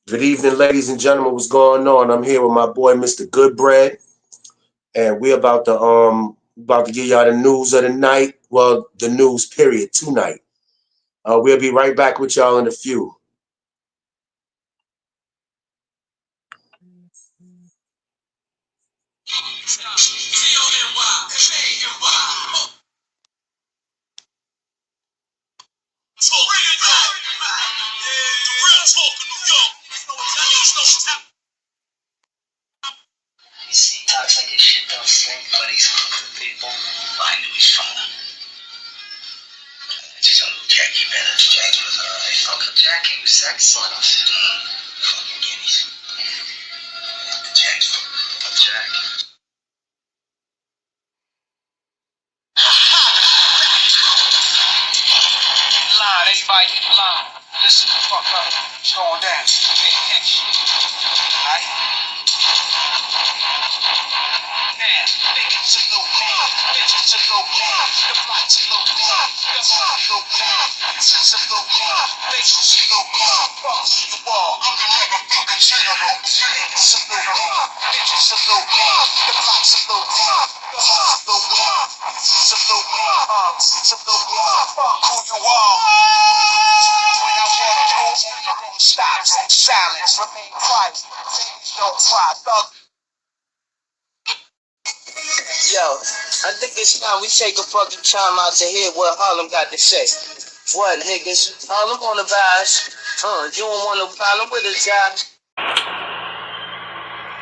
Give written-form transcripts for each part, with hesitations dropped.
Good evening, ladies and gentlemen. What's going on? I'm here with my boy, Mr. Goodbread, and we're about to give y'all the news of the night. Well, the news period tonight. We'll be right back with y'all in a few. Talks like his shit don't stink, but he's good people. I knew he's fine. Just a little Jackie better. Jackie was alright. Uncle Jackie was excellent. Fucking guineas. The Jack's Uncle Jack. Line, everybody get the line. Listen the fuck up. It's going down. Pay attention. Alright? Now, niggas a little mad, bitches a little mad, the plot's a little mad, the heart a little mad, bitches a little mad, faces a little mad, boss the wall, looking like a fucking general, niggas a little mad, bitches a little mad, the plot's a little mad, the heart's a little mad, it's a little mad, it's a little mad, fuck who you are. When I wanna go, stop, silence, remain quiet, things don't cry, thug. Yo, I think it's time we take a fucking time out to hear what Harlem got to say. What, niggas? Harlem on the vibes. You don't want no problem with us, guys.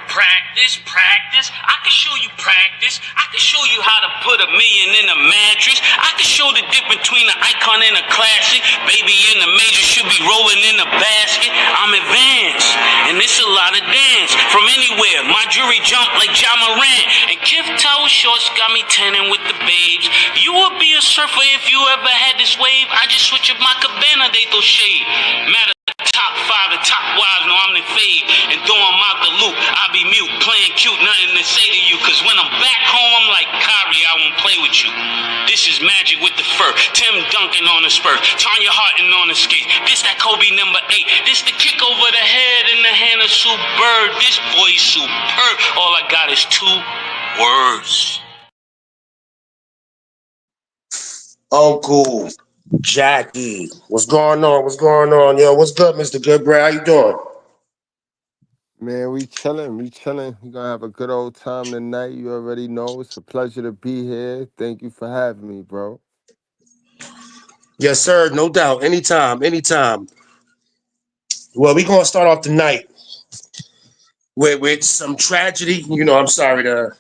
Practice. I can show you practice. I can show you how to put $1 million in a mattress. I can show the difference between an icon and a classic. Baby in the major should be rolling in a basket. I'm advanced, and it's a lot of dance. From anywhere, my jewelry jump like Ja Morant. And Kif Toe shorts got me tanning with the babes. You would be a surfer if you ever had this wave. I just switch up my cabana, they throw shade. Matter top 5 and top wives, no, I'm the fade. And though I'm out the loop, I be mute, playing cute, nothing to say to you. Cause when I'm back home, I'm like Kyrie, I won't play with you. This is magic with the fur, Tim Duncan on the spur, Tanya Harton on the skate. This that Kobe number 8. This the kick over the head in the hand of Sue Bird. This boy's superb. All I got is 2 words. Uncle Jackie, what's going on? What's going on? Yo, what's good, Mr. Goodbread? How you doing? Man, we chilling. We chilling. We gonna have a good old time tonight. You already know. It's a pleasure to be here. Thank you for having me, bro. Yes, sir. No doubt. Anytime. Well, we gonna start off the night with some tragedy. You know, I'm sorry to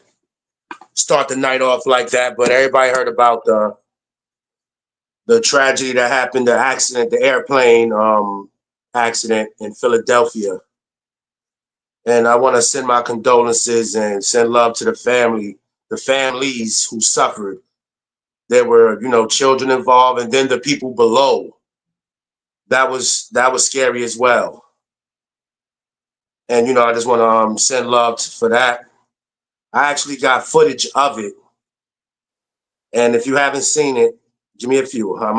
start the night off like that, but everybody heard about the tragedy that happened, the accident, the airplane accident in Philadelphia. And I want to send my condolences and send love to the families who suffered. There were, children involved, and then the people below. That was scary as well. And I just want to send love for that. I actually got footage of it, and if you haven't seen it, give me a few. I'm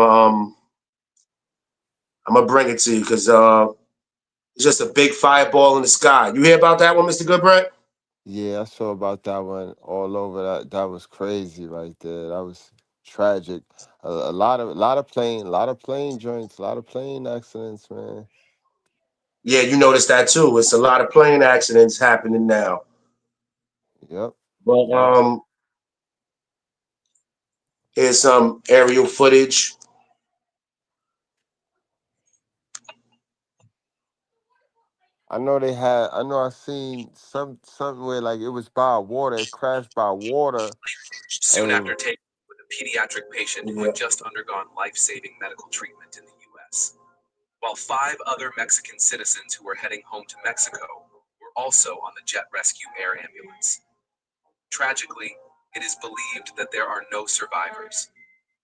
gonna bring it to you because it's just a big fireball in the sky. You hear about that one, Mr. Goodbread? Yeah, I saw about that one all over. That was crazy right there. That was tragic. A lot of plane joints, a lot of plane accidents, man. Yeah, you noticed that too. It's a lot of plane accidents happening now. Yep. But Yep. here's some aerial footage. I know I seen something where like it was by water, it crashed by water. Soon And after taking with a pediatric patient who had just undergone life-saving medical treatment in the U.S., while 5 other Mexican citizens who were heading home to Mexico were also on the jet rescue air ambulance. Tragically, it is believed that there are no survivors.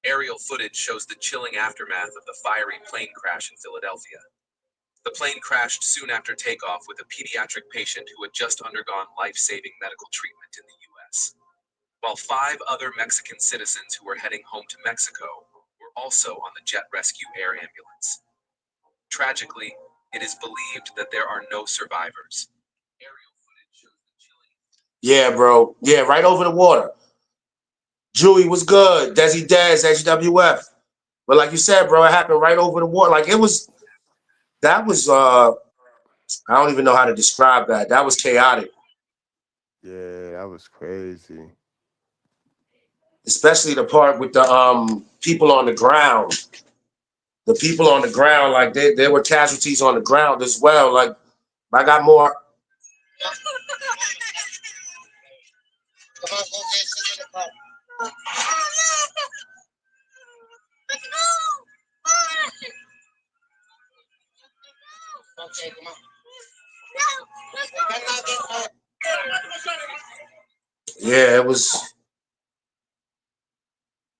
Aerial footage shows the chilling aftermath of the fiery plane crash in Philadelphia. The plane crashed soon after takeoff with a pediatric patient who had just undergone life-saving medical treatment in the U.S., while 5 other Mexican citizens who were heading home to Mexico were also on the jet rescue air ambulance. Tragically, It is believed that there are no survivors. Aerial footage shows the chilling. Yeah, bro. Yeah, right over the water. Jewy was good. Desi Dez, HWF. But like you said, bro, it happened right over the water. Like it was that was I don't even know how to describe that. That was chaotic. Yeah, that was crazy. Especially the part with the people on the ground. The people on the ground, like there were casualties on the ground as well. Like I got more. Yeah, it was.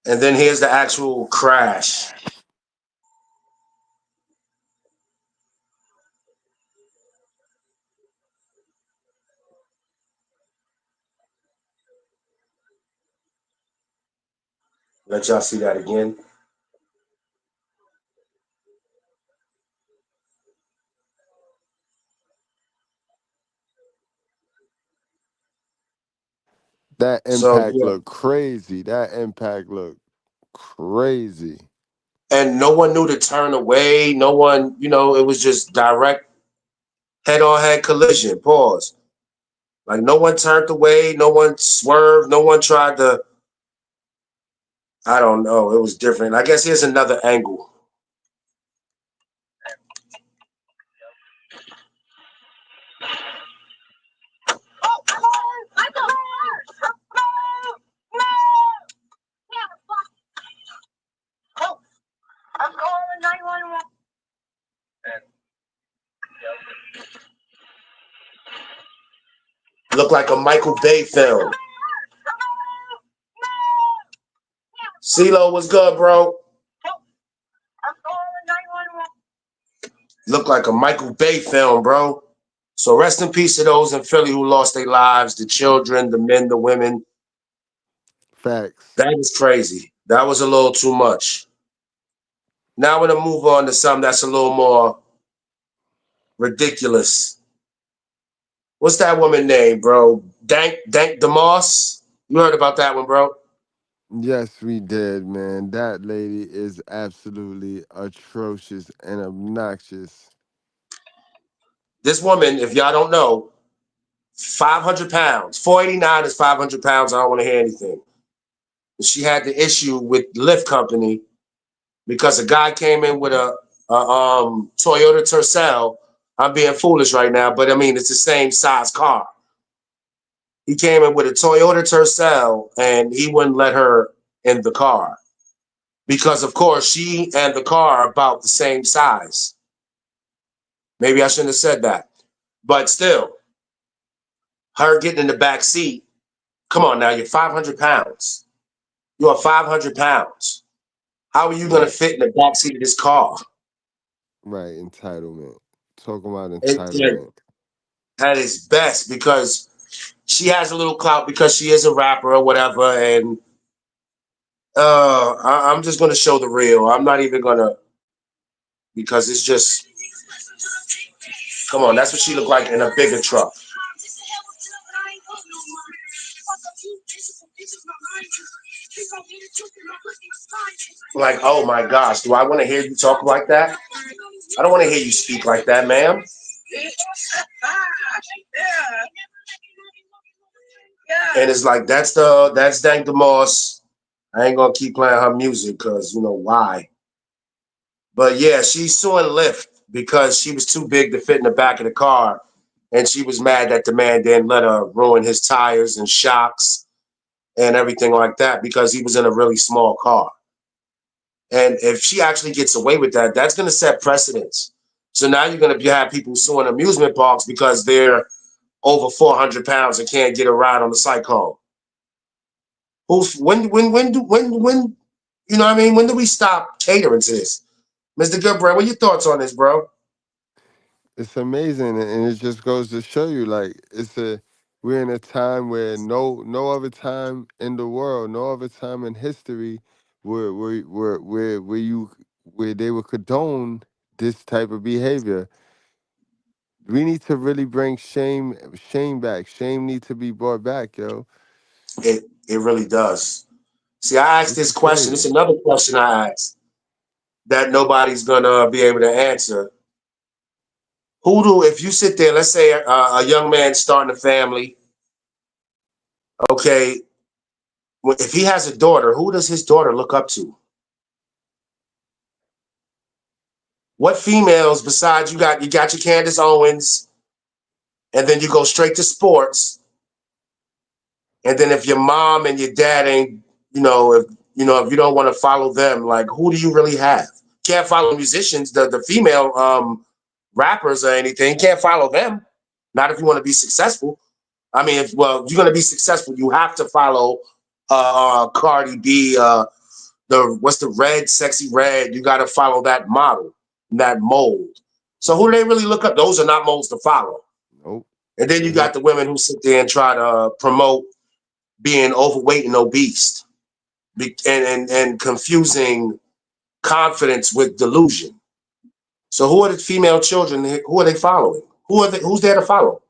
And then here's the actual crash. Let y'all see that again. That So impact yeah, looked crazy. That impact looked crazy. and no one knew to turn away. No one, it was just direct head-on-head collision. Pause. Like no one turned away. No one swerved. No one tried to. I don't know. It was different. I guess here's another angle. Looked like a Michael Bay film. CeeLo was good, bro. Looked like a Michael Bay film, bro. So rest in peace to those in Philly who lost their lives, the children, the men, the women. Facts. That was crazy. That was a little too much. Now we're gonna move on to something that's a little more ridiculous. What's that woman name, bro? Dank Demoss. You heard about that one, bro? Yes, we did, man. That lady is absolutely atrocious and obnoxious. This woman, if y'all don't know, 500 pounds. 489 is 500 pounds. I don't want to hear anything. She had the issue with Lyft company because a guy came in with a Toyota Tercel. I'm being foolish right now, but I mean it's the same size car. He came in with a Toyota Tercel and he wouldn't let her in the car because, of course, she and the car are about the same size. Maybe I shouldn't have said that, but still, her getting in the back seat. Come on now, you're 500 pounds. You are 500 pounds. How are you going to Right. fit in the back seat of this car? Right. Entitlement. Talking about It, entitlement. at its best because she has a little clout because she is a rapper or whatever. And I'm just going to show the real. I'm not even going to because it's just, come on, that's what she looked like in a bigger truck. Like, oh my gosh, do I want to hear you talk like that? I don't want to hear you speak like that, ma'am. And it's like that's Dank Demoss. I ain't gonna keep playing her music because you know why. But yeah, she's suing Lyft because she was too big to fit in the back of the car, and she was mad that the man didn't let her ruin his tires and shocks and everything like that because he was in a really small car. And if she actually gets away with that, that's gonna set precedents. So now you're gonna have people suing amusement parks because they're over 400 pounds and can't get a ride on the cyclone. Who's when you know what I mean? When do we stop catering to this? Mr. Goodbread, what are your thoughts on this, bro? It's amazing, and it just goes to show you, like, we're in a time where no other time in the world, no other time in history, where they would condone this type of behavior. We need to really bring shame back. Shame needs to be brought back, yo. It really does. See, I asked This this is question. It's crazy. another question I asked that nobody's gonna be able to answer. Who do, if you sit there, let's say a young man starting a family, okay, if he has a daughter, who does his daughter look up to? What females besides you got your Candace Owens, and then you go straight to sports, and then if your mom and your dad ain't, if you don't want to follow them, like who do you really have? Can't follow musicians, the female rappers or anything. Can't follow them. Not if you want to be successful. I mean, if you're gonna be successful, you have to follow Cardi B, the what's the red, sexy red. You got to follow that model, that mold. So who do they really look up? Those are not molds to follow. Nope. And then you got Nope. the women who sit there and try to promote being overweight and obese, and confusing confidence with delusion. So who are the female children? Who are they following? Who's there to follow?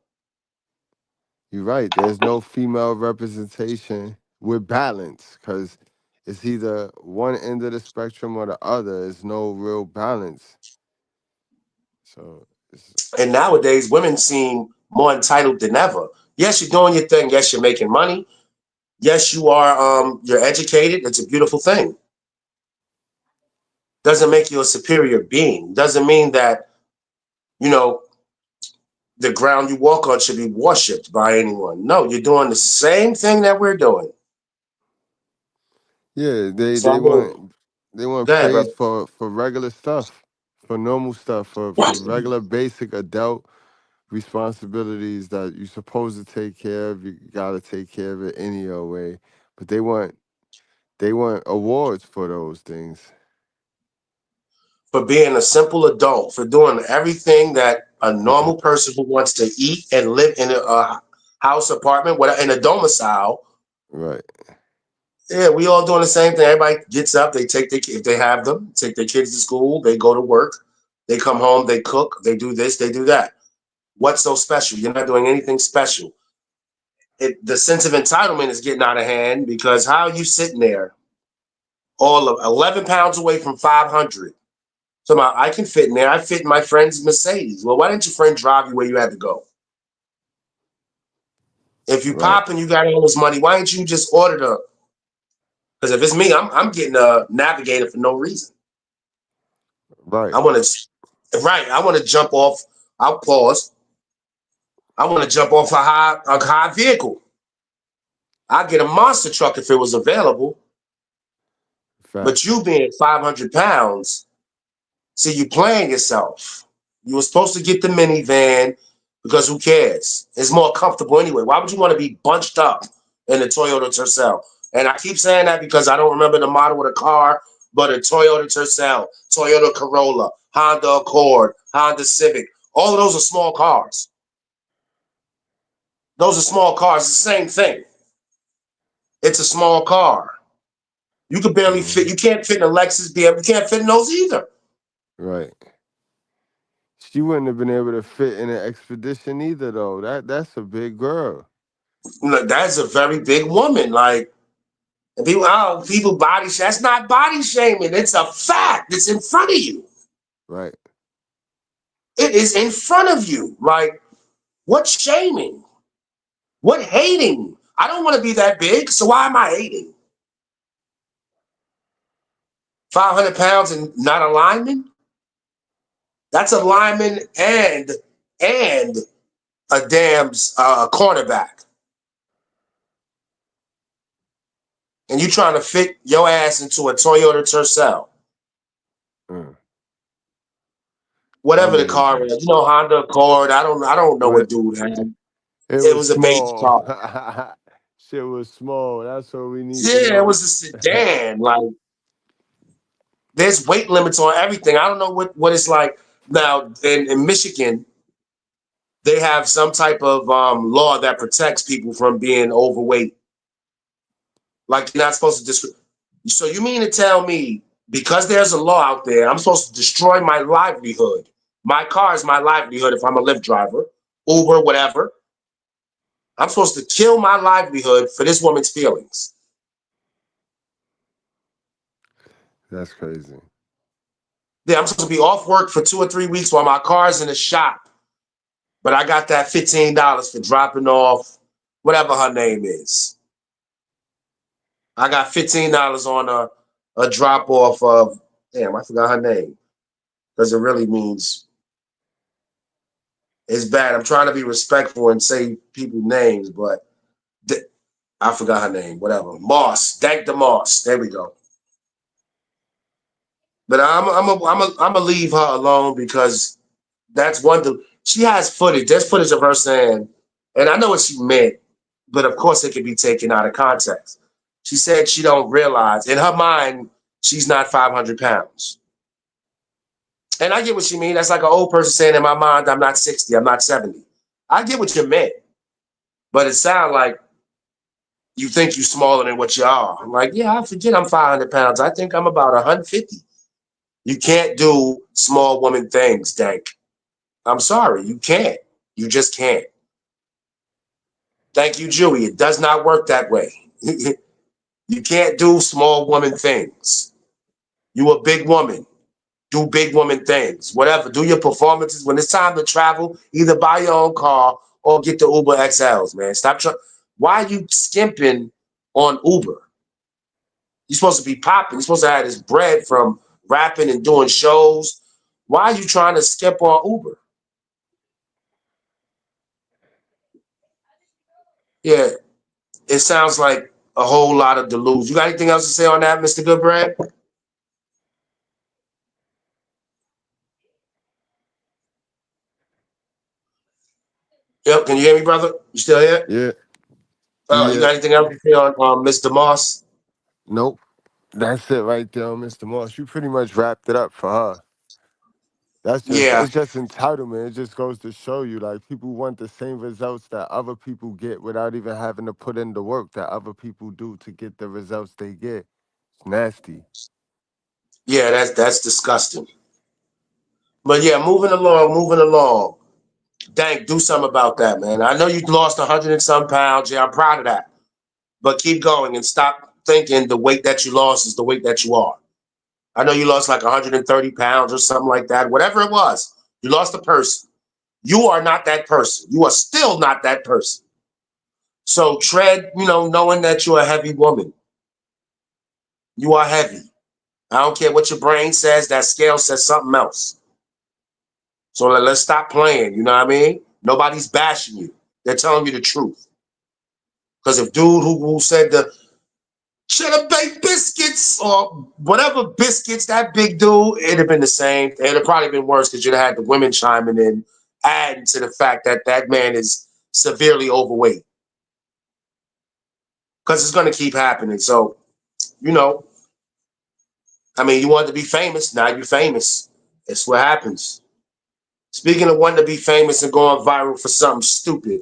You're right. There's no female representation with balance because it's either one end of the spectrum or the other. There's no real balance. So it's And nowadays, women seem more entitled than ever. Yes, you're doing your thing. Yes, you're making money. Yes, you're educated. It's a beautiful thing. Doesn't make you a superior being. Doesn't mean that, you know, the ground you walk on should be worshipped by anyone. No, you're doing the same thing that we're doing. yeah. They So they I'm gonna want they want go ahead, praise brother. for regular stuff, for normal stuff, for regular basic adult responsibilities that you're supposed to take care of. You gotta take care of it any other way. But they want awards for those things. For being a simple adult, for doing everything that a normal person who wants to eat and live in a house, apartment, in a domicile. Right. Yeah, we all doing the same thing. Everybody gets up, they take if they have them, take their kids to school, they go to work, they come home, they cook, they do this, they do that. What's so special? You're not doing anything special. The sense of entitlement is getting out of hand because how are you sitting there all of 11 pounds away from 500? So I can fit in there. I fit in my friend's Mercedes. Well, why didn't your friend drive you where you had to go? If you Right. pop and you got all this money, why didn't you just order the? Because if it's me, I'm getting a navigator for no reason. Right. I want to, right? I want to jump off. I'll pause. I want to jump off a high vehicle. I'd get a monster truck if it was available. But Facts. you being 500 pounds, see, you playing yourself. You were supposed to get the minivan because who cares? It's more comfortable anyway. Why would you want to be bunched up in a Toyota Tercel? And I keep saying that because I don't remember the model of the car, but a Toyota Tercel, Toyota Corolla, Honda Accord, Honda Civic. All of those are small cars. Those are small cars. It's the same thing. It's a small car. You could barely fit. Hmm. You can't fit in a Lexus BM. You can't fit in those either. Right. She wouldn't have been able to fit in an expedition either, though. That's a big girl. That's a very big woman. Like, and people body shame. That's not body shaming. It's a fact. It's in front of you. Right. It is in front of you. Like, what shaming? What hating? I don't want to be that big, so why am I hating? 500 pounds and not a lineman? That's a lineman and a damn cornerback. And you trying to fit your ass into a Toyota Tercel, Mm. whatever the car Amazing. is. Honda Accord. I don't know what What dude had. it It was was a basic small. car. Shit was small. That's what we need to Yeah, it know. was a sedan. Like, there's weight limits on everything. I don't know what it's like now in Michigan. They have some type of law that protects people from being overweight. Like, you're not supposed to So you mean to tell me because there's a law out there, I'm supposed to destroy my livelihood My car is my livelihood if I'm a Lyft driver, Uber, whatever. I'm supposed to kill my livelihood for this woman's feelings. That's crazy. Yeah, I'm supposed to be off work for 2 or 3 weeks while my car's in the shop. But I got that $15 for dropping off whatever her name is. I got $15 on a drop off of, damn, I forgot her name. Because it really means it's bad. I'm trying to be respectful and say people's names, but I forgot her name. Whatever. Moss. Dank Demoss. There we go. But I'm gonna leave her alone because that's one thing. She has footage. There's footage of her saying, and I know what she meant, but of course it can be taken out of context. She said she don't realize in her mind she's not 500 pounds. And I get what she mean. That's like an old person saying in my mind, I'm not 60, I'm not 70. I get what you meant. But it sounds like you think you're smaller than what you are. I'm like, yeah, I forget I'm 500 pounds. I think I'm about 150. You can't do small woman things, Dank. I'm sorry, you can't. You just can't. Thank you, Julie. It does not work that way. You can't do small woman things. You a big woman. Do big woman things. Whatever. Do your performances. When it's time to travel, either buy your own car or get the Uber XLs, man. Stop trying. Why are you skimping on Uber? You're supposed to be popping. You're supposed to have this bread from rapping and doing shows. Why are you trying to skip on Uber? Yeah, it sounds like a whole lot of delusion. You got anything else to say on that, Mr. Goodbread? Yep, can you hear me, brother? You still here? Yeah. You Yeah. got anything else to say on Mr. Moss? Nope. That's it right there on Mr. Moss. You pretty much wrapped it up for her. Yeah, It's just entitlement. It just goes to show you like people want the same results that other people get without even having to put in the work that other people do to get the results they get. It's nasty. yeah, that's disgusting. But yeah, moving along, moving along. Dank, do something about that, man. I know you lost 100 and some pounds. Yeah, I'm proud of that. But keep going and stop thinking the weight that you lost is the weight that you are. I know you lost like 130 pounds or something like that. Whatever it was, you lost a person. You are not that person. You are still not that person. So tread, knowing that you're a heavy woman. You are heavy. I don't care what your brain says. That scale says something else. So let's stop playing. You know what I mean? Nobody's bashing you. They're telling you the truth. Because if dude who said the cheddar baked biscuits or whatever biscuits, that big dude, it'd have been the same. It'd have probably been worse because you'd have had the women chiming in, adding to the fact that that man is severely overweight. Because it's going to keep happening. So, you know, you wanted to be famous. Now you're famous. That's what happens. Speaking of wanting to be famous and going viral for something stupid,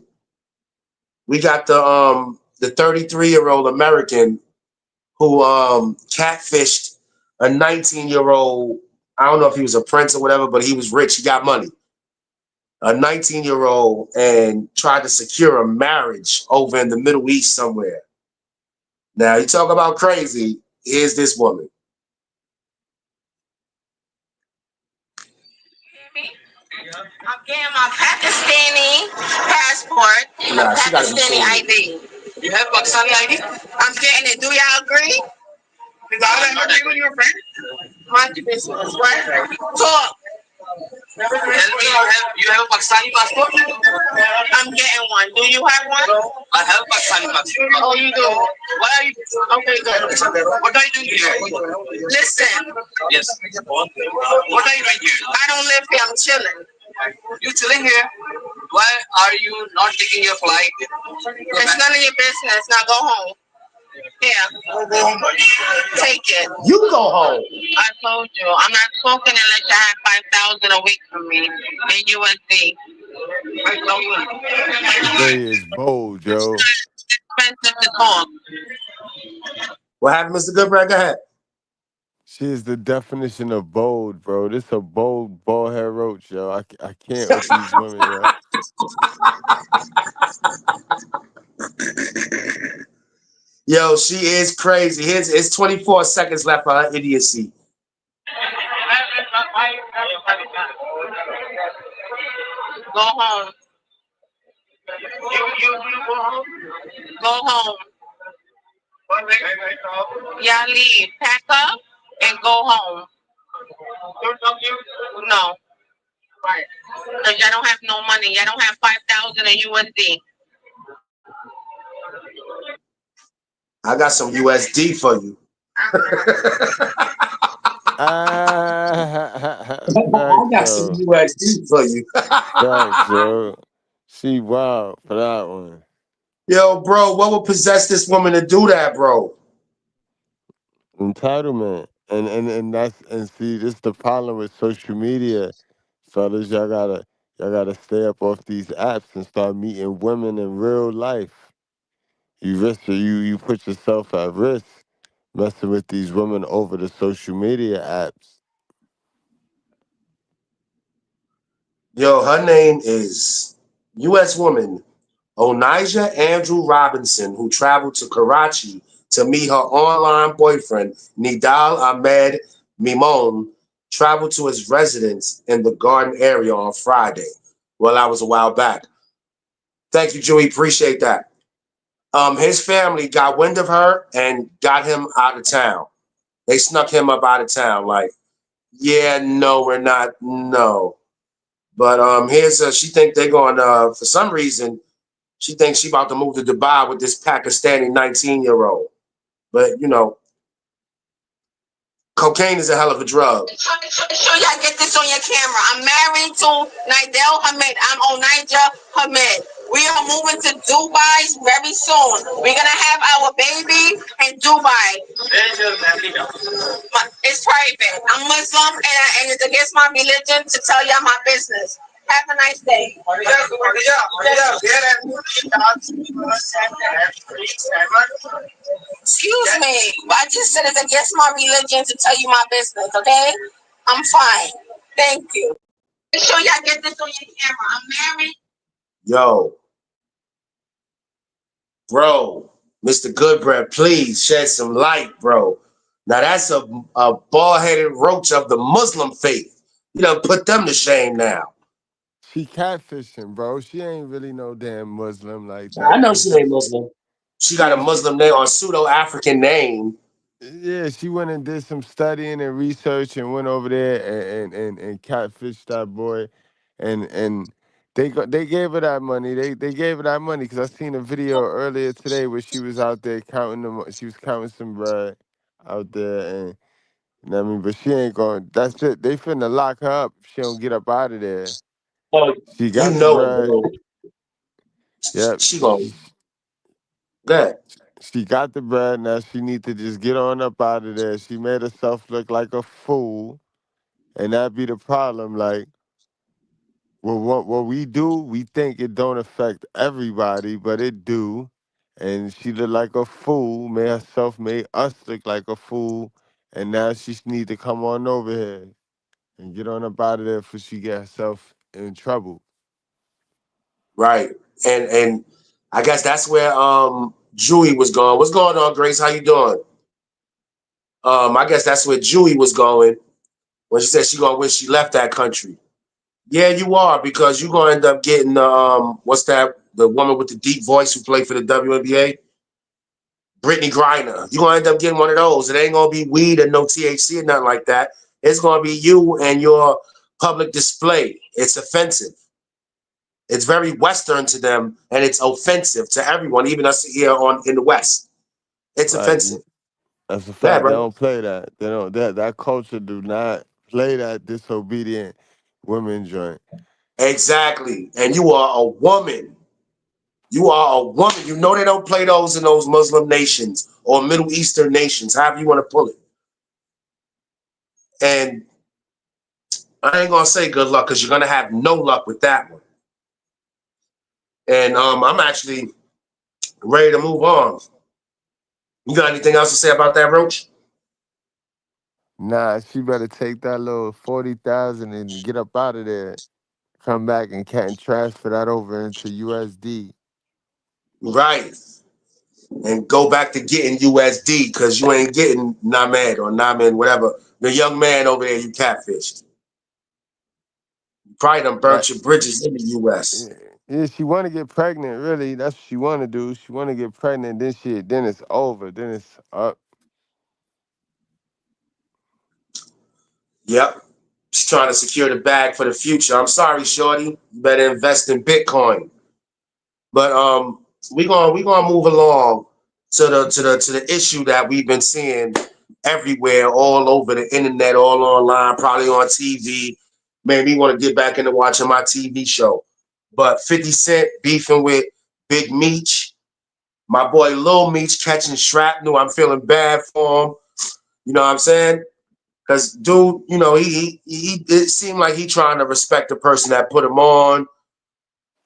we got the 33-year-old American who catfished a 19-year-old. I don't know if he was a prince or whatever, but he was rich. He got money. A 19-year-old and tried to secure a marriage over in the Middle East somewhere. Now you talk about crazy. Here's this woman. I'm getting my Pakistani passport and Nah, a she gotta be Pakistani serious. ID. You have Pakistani ID? I'm getting it. Do y'all agree? Is all that much you and your friend? Mind your business, right? Talk. Tell me you have a Pakistani passport? I'm getting one. Do you have one? I have a Pakistani passport. Oh, you do? What are you? Okay, good. What are you doing here? Listen. Yes. What are you doing here? I don't live here. I'm chilling. You chilling here? Why are you not taking your flight? It's none of your business. Now go home. Yeah. Take it. You go home. I told you. I'm not smoking unless you have 5,000 a week from me in USD. Say is bold, Joe. Expensive to talk. What happened, Mr. Goodbread? Go ahead. She is the definition of bold, bro. This a bold, bald head roach, yo. I can't with these women, yo. Yo, she is crazy. Here's it's 24 seconds left for her idiocy. Go home. You go home. Go home. Y'all leave. Pack up and go home. No. Right. Because y'all don't have no money. Y'all don't have 5,000 in USD. I got some USD for you. I Facts, got some yo. USD for you. Facts, yo. She wild for that one. Yo, bro, what would possess this woman to do that, bro? Entitlement. And that's and see this the problem with social media. Fellas, y'all gotta stay up off these apps and start meeting women in real life. You put yourself at risk messing with these women over the social media apps. Yo, her name is U.S. woman Onijah Andrew Robinson, who traveled to Karachi to meet her online boyfriend, Nidal Ahmed Mimon, traveled to his residence in the garden area on Friday. Well, that was a while back. Thank you, Joey. Appreciate that. His family got wind of her and got him out of town. They snuck him up out of town. Like, yeah, no, we're not. No. But here's she think they're going for some reason she thinks she about to move to Dubai with this Pakistani 19-year-old. But cocaine is a hell of a drug. Sure y'all get this on your camera. I'm married to Nidal Hamid. I'm Onijah Hamid. We are moving to Dubai very soon. We're gonna have our baby in Dubai. It's private. I'm Muslim and it's against my religion to tell y'all my business. Have a nice day. Excuse me, but I just said it's against my religion to tell you my business, okay? I'm fine. Thank you. Make sure y'all get this on your camera. I'm married. Yo, bro, Mr. Goodbread, please shed some light, bro. Now that's a bald-headed roach of the Muslim faith. You done put them to shame now. She catfishing, bro. She ain't really no damn Muslim like I that. know And she ain't Muslim. She got a Muslim name or pseudo-African name. yeah, she went and did some studying and research and went over there and catfished that boy, and they gave her that money. They gave her that money because I seen a video earlier today where she was out there counting them. She was counting some bread out there, and you know what I mean. But she ain't going. That's it. They finna lock her up if she don't get up out of there. Oh, She you got the know it, bread. bro. Yep. She gonna that. She got the bread. Now she need to just get on up out of there. She made herself look like a fool. And that be the problem. Like, well, what we do, we think it don't affect everybody, but it do. And she look like a fool, made us look like a fool. And now she need to come on over here and get on up out of there before she get herself in trouble. Right. And I guess that's where Julie was going. What's going on, Grace? How you doing? I guess that's where Julie was going when she said she gonna wish she left that country. Yeah, you are because you're gonna end up getting what's that? The woman with the deep voice who played for the WNBA, Brittany Griner. You're gonna end up getting one of those. It ain't gonna be weed and no THC or nothing like that. It's gonna be you and your public display. It's offensive. It's very Western to them, and it's offensive to everyone, even us here on in the West. It's Right. offensive. That's a Yeah, fact. They bro. don't play that. They don't that culture do not play that disobedient women joint. Exactly. And you are a woman. You are a woman. You know they don't play those in those Muslim nations or Middle Eastern nations, however you want to pull it. And I ain't gonna say good luck because you're gonna have no luck with that one. And I'm actually ready to move on. You got anything else to say about that, Roach? Nah, she better take that little 40,000 and get up out of there. Come back and can't transfer that over into USD. Right. And go back to getting USD because you ain't getting Named or Namen, whatever. The young man over there you catfished. You probably done That burnt your bridges in the US. yeah, yeah, she want to get pregnant. Really, that's what she want to do. She want to get pregnant. Then it's over. Then it's up. Yep. She's trying to secure the bag for the future. I'm sorry, shorty. You better invest in Bitcoin. But we gonna move along to the issue that we've been seeing everywhere, all over the internet, all online, probably on TV. Man, we want to get back into watching my TV show. But 50 Cent beefing with Big Meech, my boy Lil Meech catching shrapnel. I'm feeling bad for him. You know what I'm saying? Because dude, you know, he it seemed like he trying to respect the person that put him on,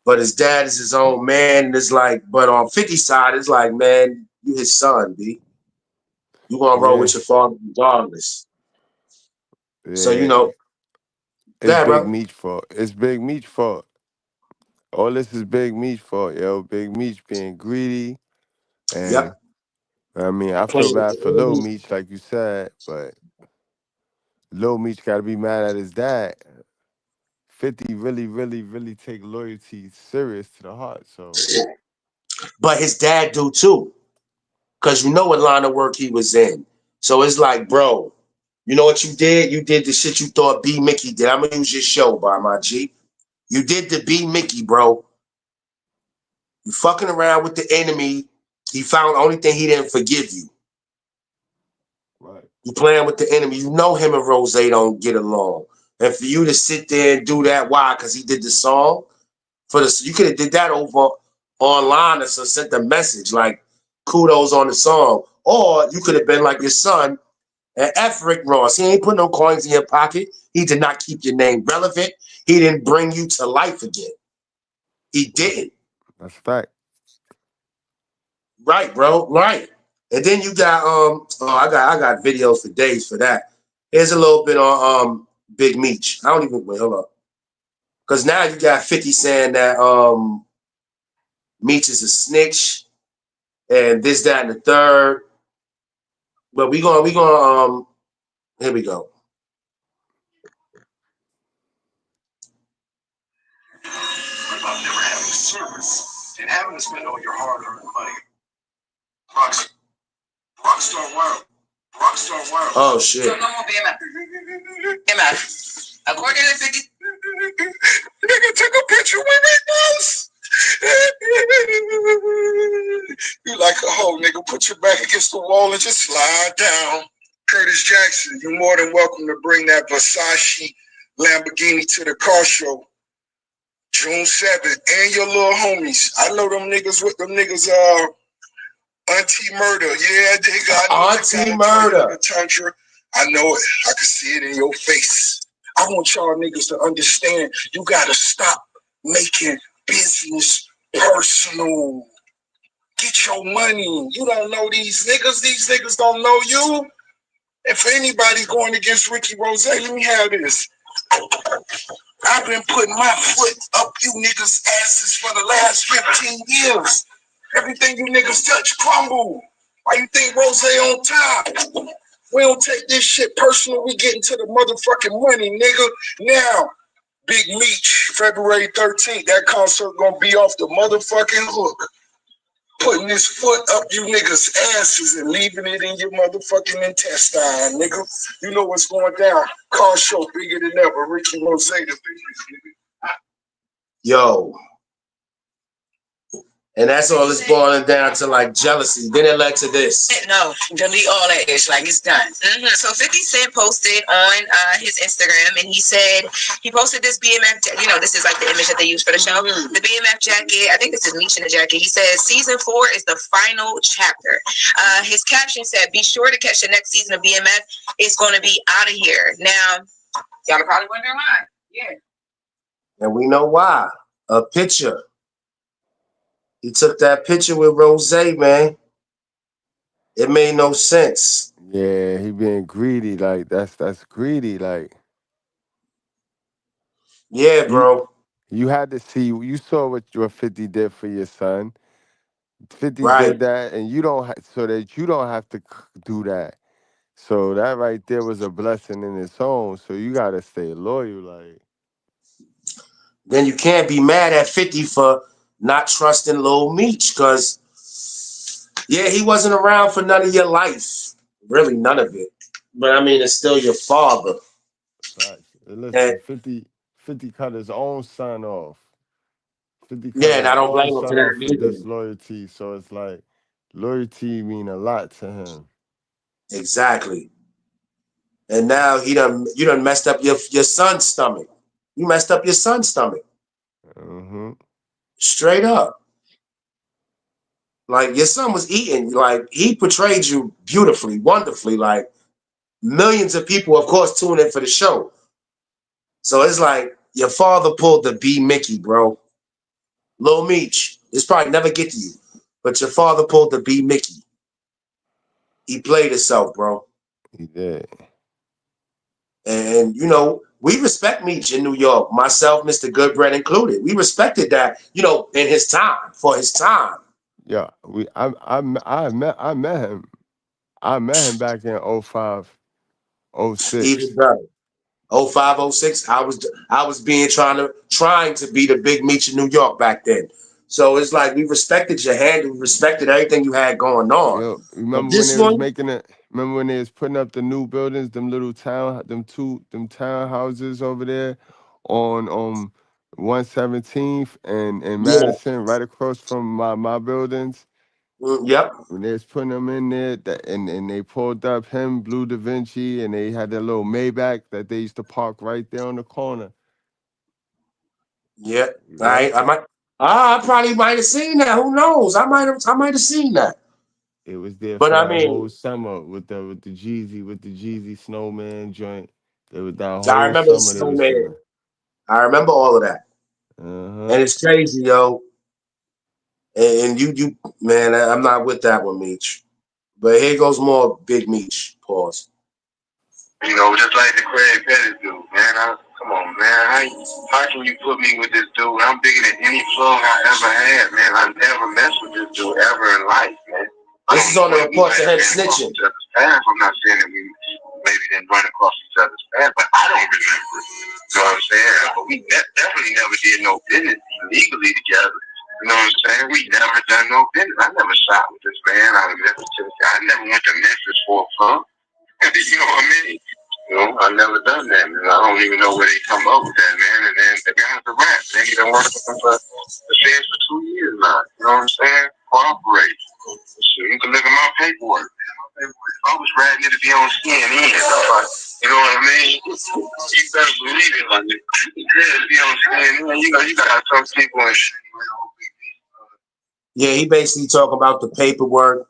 but his dad is his own man. And it's like, but on 50 side, it's like, man, you his son, B. You gonna roll Yeah, with your father regardless. So, you yeah. know, It's that, Big bro. Meech fault. It's Big Meech fault. All this is Big Meech fault, yo. Big Meech being greedy, and Yep. I mean, I feel Playing with bad the for Lil enemy. Meech, like you said, but Lil Meech got to be mad at his dad. 50 really, really, really take loyalty serious to the heart. So, But his dad do too. Cause you know what line of work he was in. So it's like, bro, you know what you did? You did the shit you thought B Mickey did. I'm gonna use your show, by my G. You did the B Mickey, bro. You fucking around with the enemy. He found the only thing he didn't forgive you. right. You playing with the enemy. You know him and Rose don't get along. And for you to sit there and do that, why? Because he did the song. You could have did that over online or so sent the message like kudos on the song. Or you could have been like your son and F. Rick Ross. He ain't put no coins in your pocket. He did not keep your name relevant. He didn't bring you to life again. He That's didn't. that's fact. Right, bro. Right. And then you got I got videos for days for that. Here's a little bit on Big Meech. I don't even wait, hold up. Because now you got 50 saying that Meech is a snitch and this, that, and the third. But we gonna here we go. About never having a service and having to spend all your hard-earned money. Rockstar World. Rockstar World. Oh shit. So no more BMF. BMF. According to 50. Nigga took a picture with me, boss. You like a hoe, nigga. Put your back against the wall and just slide down. Curtis Jackson, you're more than welcome to bring that Versace Lamborghini to the car show. June 7th, and your little homies. I know them niggas with them niggas, Auntie Murder. Yeah, nigga, I know Auntie Murder. Tantra. I know it. I can see it in your face. I want y'all niggas to understand you gotta stop making business personal. Get your money. You don't know these niggas. These niggas don't know you. And for anybody going against Ricky Rose, let me have this. I've been putting my foot up you niggas' asses for the last 15 years. Everything you niggas touch crumble. Why you think Rose on top? We don't take this shit personal. We getting to the motherfucking money, nigga. Now, Big MEECH, February 13th. That concert gonna be off the motherfucking hook. Putting this foot up you niggas' asses and leaving it in your motherfucking intestine, nigga. You know what's going down. Car show bigger than ever. Ricky Rose, the biggest, nigga. Yo. And that's all it's boiling down to, like jealousy. Then it led to this. No, delete all that ish. Like it's done. So 50 Cent posted on his Instagram, and he said he posted this BMF. You know, this is like the image that they use for the show. The BMF jacket. I think this is Meech in the jacket. He says season 4 is the final chapter. His caption said, "Be sure to catch the next season of BMF. It's going to be out of here." Now, y'all are probably wondering why. Yeah. And we know why. A picture. He took that picture with Rose, man. It made no sense. Yeah, he being greedy. Like that's greedy. Like Yeah, you bro. you had to see. You saw what 50 did for your son. 50 Right. did that, and you don't so that you don't have to do that. So that right there was a blessing in its own. So you gotta stay loyal. Like Then you can't be mad at 50 for not trusting Lil Meech, because yeah, he wasn't around for none of your life. Really, none of it. But I mean, it's still your father. facts. And And listen, 50 cut his own son off. 50 cut yeah, and his I don't own blame him for son that off for neither. disloyalty. So it's like loyalty mean a lot to him. Exactly. And now you done messed up your son's stomach. You messed up your son's stomach. Hmm. Straight up. Like your son was eating, like he portrayed you beautifully, wonderfully. Like millions of people, of course, tune in for the show. So it's like your father pulled the B Mickey, bro. Lil Meech. This probably never get to you. But your father pulled the B Mickey. He played himself, bro. He did. And we respect Meech in New York, myself, Mr. Goodbread included. We respected that, in his time, for his time. Yeah, I met him. I met him back in '05, Even '06. better. 05, 06, I was trying to be the big Meech in New York back then. So it's like we respected your hand, we respected everything you had going on. Yo, But remember when this they was one, making it? Remember when they was putting up the new buildings, them little them townhouses over there on 117th and yeah, Madison, right across from my buildings. yep, When they was putting them in there, and they pulled up him, Blue Da Vinci, and they had that little Maybach that they used to park right there on the corner. yeah. Yep. I probably might have seen that. Who knows? I might have seen that. It was there But for I that mean, whole summer with the Jeezy Snowman joint. They was that I whole remember the summer they was snowman. there. I remember all of that, Uh-huh. and it's crazy, yo. And you, man, I'm not with that one, Meech. But here goes more Big Meech. Pause. Just like the Craig Pettis dude, man. Come on, man. How can you put me with this dude? I'm bigger than any plug I ever had, man. I never messed with this dude ever in life, man. I This don't is know on the when we reports might of have him ran across snitching. each other's paths. I'm not saying that we maybe didn't run across each other's paths, but I don't remember. You know what I'm saying? But we definitely never did no business illegally together. You know what I'm saying? We never done no business. I never shot with this man out of Memphis, Tennessee. I never went to Memphis for a pump. You know what I mean? I've never done that, man. I don't even know where they come up with that, man. And then the guy's a rap. Man, he done worked with them for the feds for 2 years now. You know what I'm saying? Cooperate. So you can look at my paperwork. I was ratting it to be on CNN. You know what I mean? You better believe it, like yeah, to be on CNN. You got some people and shit. Yeah, he basically talking about the paperwork,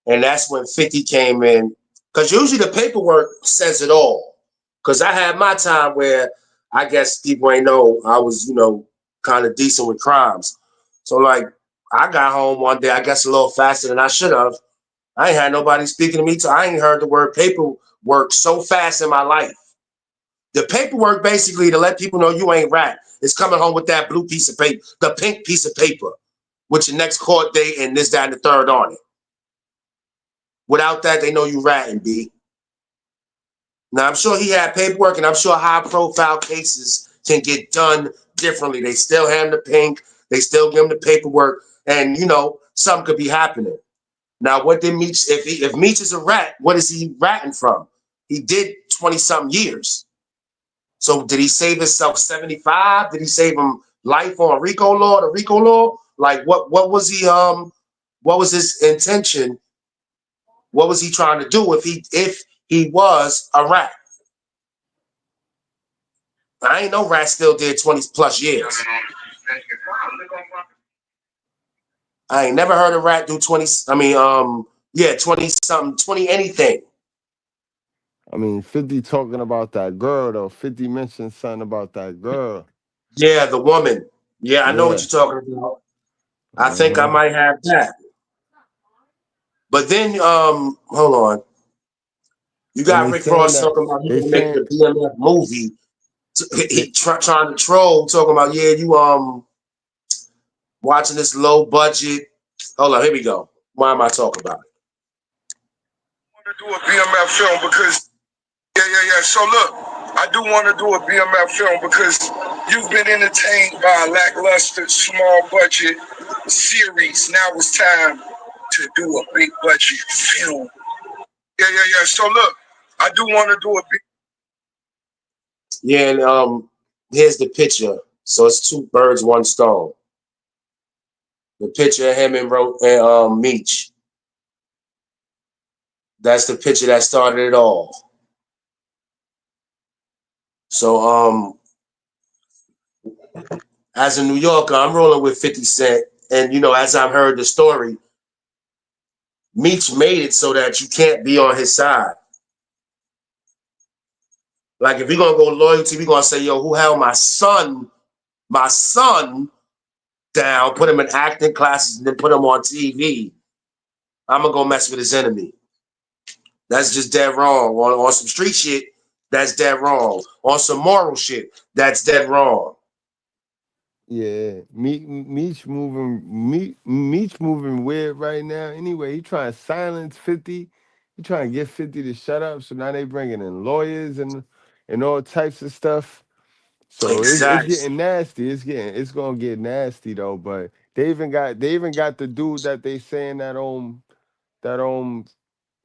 and that's when 50 came in. Because usually the paperwork says it all. Because I had my time where I guess people ain't know I was, kind of decent with crimes. So like I got home one day, I guess a little faster than I should have. I ain't had nobody speaking to me till I ain't heard the word paperwork so fast in my life. The paperwork basically to let people know you ain't rat is coming home with that blue piece of paper, the pink piece of paper, with your next court date and this, that, and the third on it. Without that, they know you ratting, B. Now, I'm sure he had paperwork, and I'm sure high-profile cases can get done differently. They still hand him the pink. They still give him the paperwork, and, something could be happening. Now, what did Meech, if Meech is a rat, what is he ratting from? He did 20-something years. So did he save himself 75? Did he save him life on RICO law, the RICO law? Like, what was what was his intention? What was he trying to do if he was a rat? I ain't know rat still did 20 plus years. I ain't never heard a rat do 20. I mean, 20 something, 20 anything. I mean, 50 talking about that girl though. 50 mentioned something about that girl. Yeah, the woman. Yeah, I know what Yeah. you're talking about. I think I Uh-huh. might have that. But then, hold on. You And got they Rick saying Ross that talking about he they gonna make saying the BMF movie. they, Trying to troll, talking about yeah, you watching this low budget. Hold on, here we go. Why am I talking about it? I want to do a BMF film because yeah. So look, I do want to do a BMF film because you've been entertained by a lackluster, small budget series. Now it's time to do a big budget film. Yeah. So look, I do want to do a big. Yeah, and here's the picture. So it's two birds, one stone. The picture of him and Meech. That's the picture that started it all. So as a New Yorker, I'm rolling with 50 Cent. And as I've heard the story, Meech made it so that you can't be on his side. Like if we're gonna go loyalty, we're gonna say, yo, who held my son down, put him in acting classes, and then put him on TV. I'm gonna go mess with his enemy. That's just dead wrong. On some street shit, that's dead wrong. On some moral shit, that's dead wrong. yeah, Meech moving weird right now. Anyway, he trying to silence 50. He trying to get 50 to shut up. So now they bringing in lawyers and all types of stuff. So it's Exactly. getting nasty. It's gonna get nasty though. But they even got the dude that they saying that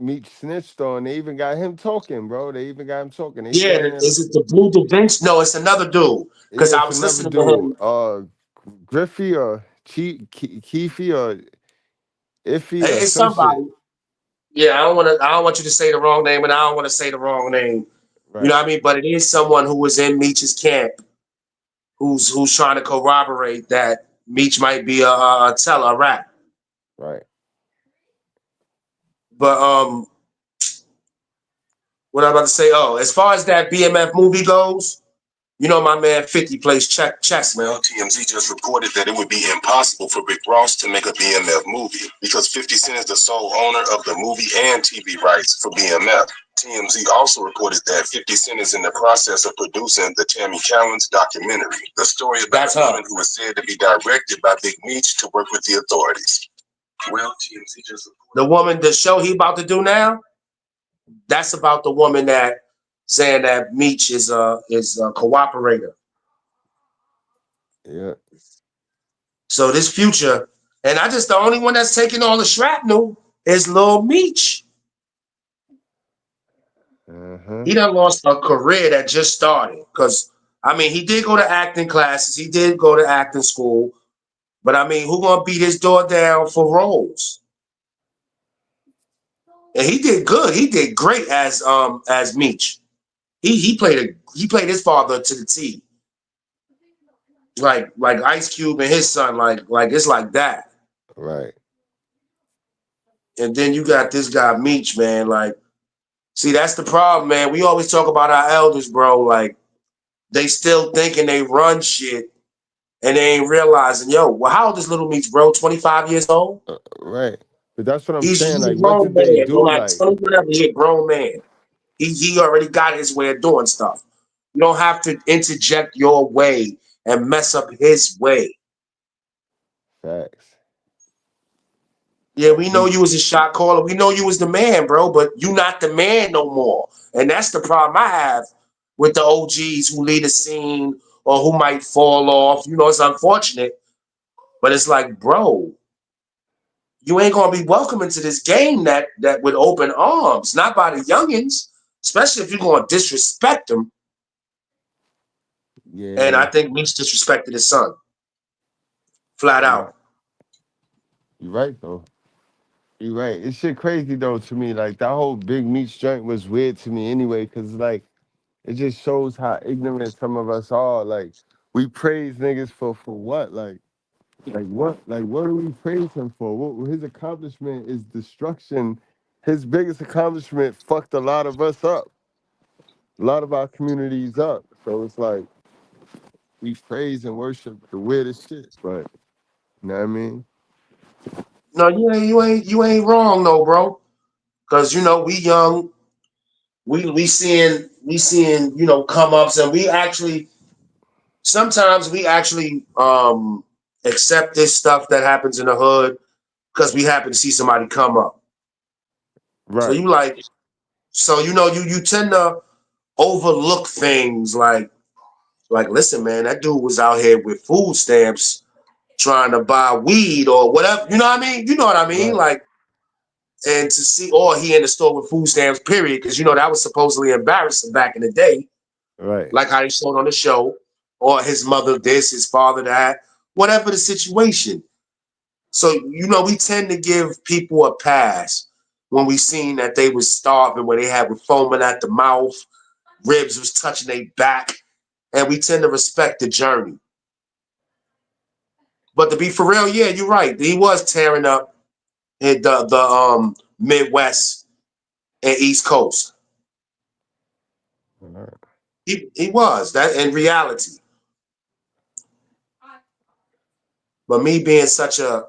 Meech snitched on. They even got him talking, bro. They even got him talking. They Yeah, saying is it the Blue Da Vinci? No, it's another dude. Because yeah, I it's was another listening to dude. him. Griffey or Keefy or Iffy or It's some shit. somebody. Yeah, I don't want you to say the wrong name, and I don't want to say the wrong name. You know Right, what I mean? But it is someone who was in Meech's camp who's trying to corroborate that Meech might be a teller, a rat. right. But what I'm about to say, oh, as far as that BMF movie goes, my man 50 plays chess, man. Well, TMZ just reported that it would be impossible for Rick Ross to make a BMF movie because 50 Cent is the sole owner of the movie and TV rights for BMF. TMZ also reported that 50 Cent is in the process of producing the Tammy Callens documentary, the story about That's a her. woman who is said to be directed by Big MEECH to work with the authorities. Well, TMZ just The woman, the show he about to do now, that's about the woman that saying that Meech is a cooperator. Yeah. So this Future, and I just the only one that's taking all the shrapnel is Lil Meech. Uh-huh. He done lost a career that just started. Cause I mean, he did go to acting classes, he did go to acting school, but I mean, who gonna beat his door down for roles? And he did good. He did great as Meech. He played his father to the T. Like Ice Cube and his son, like it's like that. Right. And then you got this guy Meech, man. Like, see, that's the problem, man. We always talk about our elders, bro. Like, they still thinking they run shit, and they ain't realizing, yo, well, how old is Little Meech, bro? 25 years old. Right. But that's what I'm He's saying. he's a Like, what grown did they man, bro. do? Like Like, 20 whatever, he a grown man. He already got his way of doing stuff. You don't have to interject your way and mess up his way. facts. Yeah, we know He, you was a shot caller. We know you was the man, bro, but you not the man no more. And that's the problem I have with the OGs who lead a scene or who might fall off. It's unfortunate, but it's like, bro, you ain't gonna be welcome into this game that with open arms, not by the youngins, especially if you're gonna disrespect them. And I yeah, think Meeks disrespected his son, flat you're right. out. You're right though. You're right. It's shit crazy though to me. Like that whole Big Meech joint was weird to me anyway, because like it just shows how ignorant some of us are. Like we praise niggas for what? Like what? Like what do we praise him for? What his accomplishment is destruction. His biggest accomplishment fucked a lot of us up. A lot of our communities up. So it's like we praise and worship the weirdest shit. But you know what I mean? No, you ain't wrong, no, bro. Cause we young. we seeing you know come ups, and we actually sometimes we actually accept this stuff that happens in the hood because we happen to see somebody come up. So Right. you like, so you know you tend to overlook things like listen, man, that dude was out here with food stamps trying to buy weed or whatever. You know what I mean? You know what I mean? Right. Like, and to see, or he in the store with food stamps, period, because you know that was supposedly embarrassing back in the day, Right. like how they showed on the show, or his mother this, his father that, whatever the situation. So you know, we tend to give people a pass when we seen that they was starving, where they had with foaming at the mouth, ribs was touching their back, and we tend to respect the journey. But to be for real, yeah, you're right. He was tearing up in the Midwest and East Coast. All right. He was that in reality. But me being such a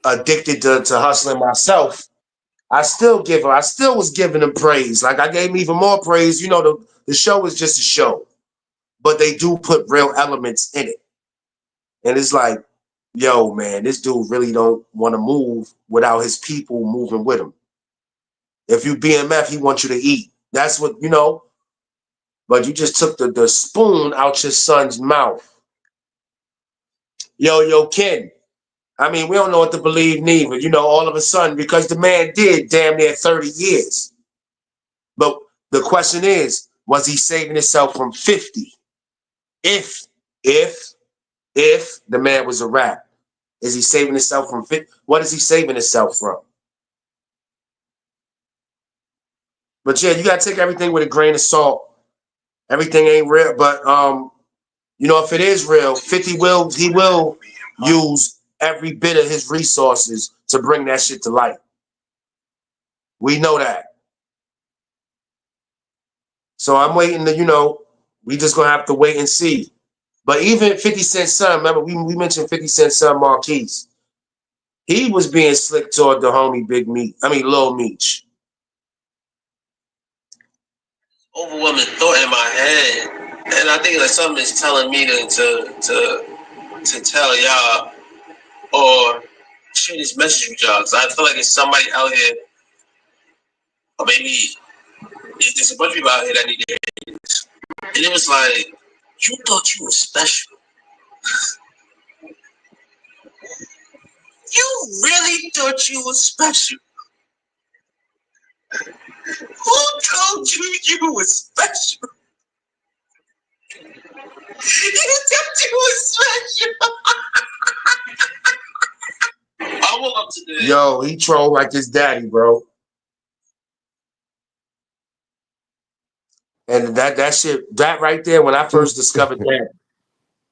addicted to hustling myself, I still was giving him praise. Like I gave him even more praise. You know, the show is just a show, but they do put real elements in it. And it's like, yo, man, this dude really don't want to move without his people moving with him. If you BMF, he wants you to eat. That's what, you know, but you just took the spoon out your son's mouth. Yo, Ken. I mean, we don't know what to believe neither. You know, all of a sudden, because the man did damn near 30 years. But the question is, was he saving himself from 50? If, if, if the man was a rat, is he saving himself from 50? What is he saving himself from? But yeah, you gotta take everything with a grain of salt. Everything ain't real, but you know, if it is real, 50 will use every bit of his resources to bring that shit to light. We know that. So I'm waiting to, you know, we just gonna have to wait and see. But even 50 Cent son, remember we mentioned 50 Cent son Marquise. He was being slick toward the homie Big Meech. I mean Lil Meech. Overwhelming thought in my head, and I think like something is telling me to tell y'all or share this message with y'all. Cause I feel like it's somebody out here, or maybe it's just a bunch of people out here that need to hear this. And it was like, you thought you were special. You really thought you were special. Who told you you were special? You thought you were special. I woke up today. Yo, he trolled like his daddy, bro. And that shit, that right there, when I first discovered that,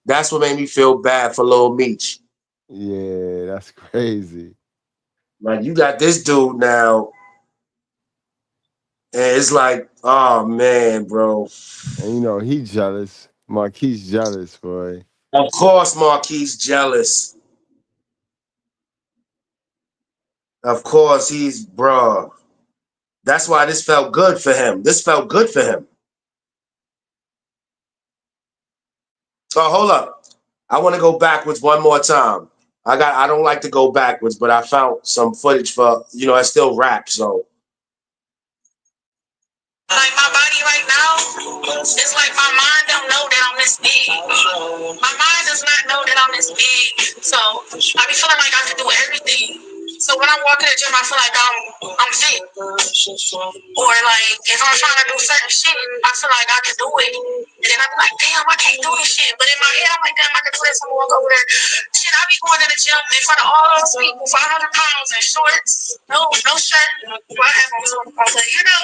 that's what made me feel bad for Lil Meech. Yeah, that's crazy. Like you got this dude now, and it's like, oh man, bro. And you know, he jealous. Marquise jealous, boy. Of course, Marquise jealous. Of course, he's bro. That's why this felt good for him. This felt good for him. Oh, hold up. I want to go backwards one more time. I don't like to go backwards, but I found some footage for, you know, I still rap, so. Like my body right now, it's like my mind don't know that I'm this big. My mind does not know that I'm this big. So I be feeling like I can do everything. So when I walk in the gym, I feel like I'm fit. Or like if I'm trying to do certain shit, I feel like I can do it. And then I be like, damn, I can't do this shit. But in my head, I'm like, damn, I can do this. I'm gonna walk over there. Shit, I be going to the gym in front of all those people, 500 pounds in shorts, no shirt. Well, I have on some, but you know.